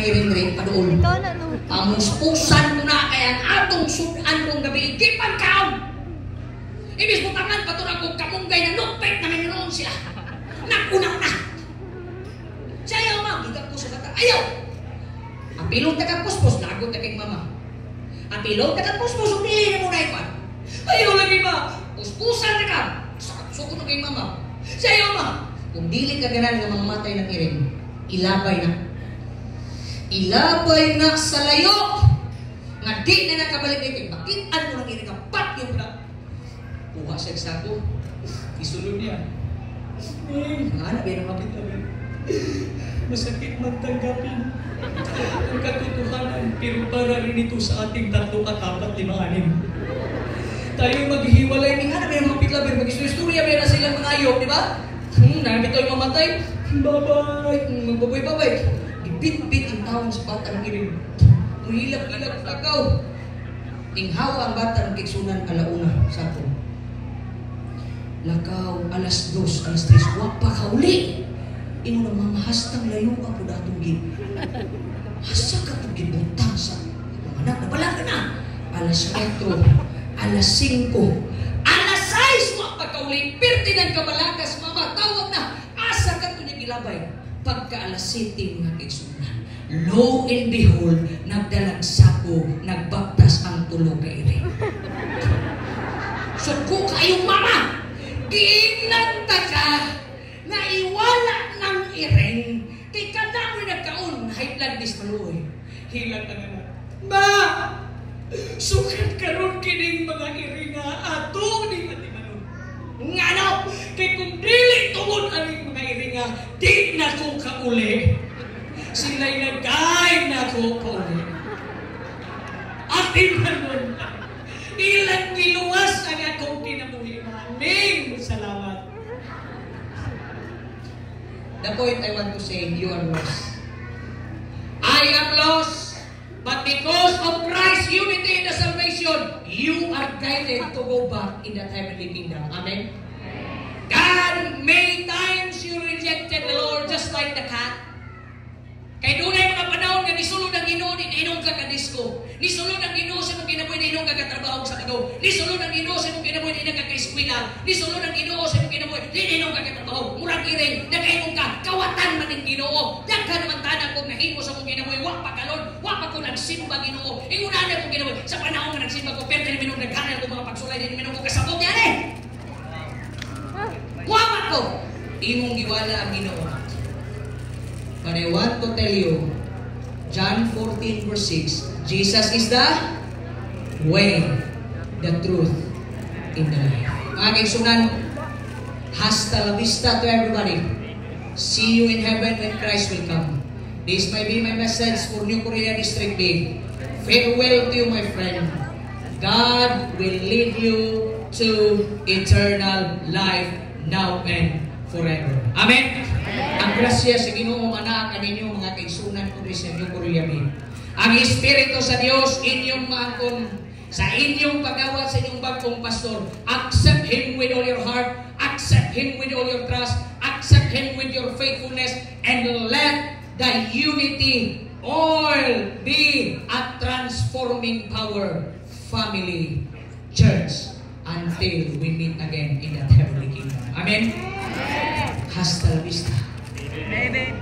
iring-ring padoon. Amus-pusan ko na kaya ang atong sudan kong gabi. Ikipan kaon! Ibig mo tangan patunang kong kamunggay na lupit na mayroon sila. Nakuna-una! Siya ayaw ma, gigat ko sa bata. Ayaw! Ang pilong takagpuspos, lagot na kay mama. Ang pilong takagpuspos, umili na muna ipan. Ayaw lagi ma! Puspusan na ka! Suko na kay mama. Siya ayaw ma! Kung dili ka ganan nga mamamatay ng iring, ilabay na. Ilabay na sa layo! Nga di na nakabalik na kay bakitan mo ng iring kapat yung pala. Kuha siya sa ako. Isulod niya. Nga na, biya na mapit-labit. Masakit magtanggapin ang katotohanan, pero para rin ito sa ating 3, 4, 5, 6. Tayo maghihiwalay ni nga na, biya na mapit-labit. Mag-istorya, biya na silang mga ayok, di ba? Namin tayo mamatay. Babay. Magbabay-babay. Ibit-bit ang taon sa bata ng iring. Muhilap-hilap lakaw. Tinghawa ang bata ng kiksunan alauna sa ato. Lakaw, alas 2, alas 3. Wag pa kauli. Ino na mamahastang layo ka po datong gid. Hasa ka po gibuntang sa mga anak. Napala ka na. Alas 4, alas 5, alas 6. Wag pa kauli. Pertinan ka malakas, mama. Tawag na. Asa ka ito niya gilabay. Pagka alas 7 mga kiksunan. Lo and behold, nagdalag sako, nagbaktas ang tulog ka iring. So kung kayong mama, giignanta ka, naiwala ng iring, kay kadamay nagkaon, high blood this maluoy. Hilang na nga. Ma! Sukat karon kining mga iring nga ato ni Matimanon. Nga no, kay kung dili tungod ang mga iring nga, di na ko kauli. Sila'y nagay na ko kauli. Atin manon, ilang giluwas ang akong kinabuhi. Maraming salamat. The point I want to say, you are lost. I am lost, but because of Christ's unity in the salvation, you are guided to go back in that heavenly kingdom. Amen? God, many times you rejected the Lord just like the cat. Kaya doon ay mga panahon nga nisulod ang Ginoo, ninong ka ka-disco. Nisulod ang Ginoo sa mong kinabuhi, ninong ka ka-trabaho sa kagaw. Nisulod ang Ginoo sa mong kinabuhi, ninong ka ka-eskwela. Nisulod ang Ginoo sa mong kinabuhi, ninong ka ka-trabaho. Murag iring, nagkainong ka, kawatan man ng Ginoo. Dagka naman tanang kong nahimo sa mong kinabuhi, wak pa kalon, wak pa ko nagsimba Ginoo. Ingunan na kong kinabuhi, sa panahon nga nagsimba ko, pero minong nagkanal ko mga pagsulay, minong ko kasabot yan eh. Wamat ko, imong giwala ang Ginoo. But I want to tell you, John 14 verse 6, Jesus is the way, the truth, in the life. Mga kaigsunan, hasta la vista to everybody. See you in heaven when Christ will come. This may be my message for New Korea District B. Farewell to you, my friend. God will lead you to eternal life now and forever. Amen? Ang grasya sa Ginoo anak kaninyo mga kaigsunan ko sa New Korea B. Ang Espiritu sa Dios inyong maakon sa inyong pagawat sa inyong bagong pastor. Accept Him with all your heart. Accept Him with all your trust. Accept Him with your faithfulness. And let the unity all be a transforming power. Family, church, until we meet again in that heavenly kingdom. Amen? Hasta la vista. Amen.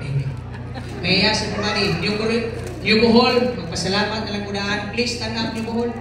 May I ask everybody, New Bohol, magpasalamat na lang kunaan. Please stand up, New Bohol.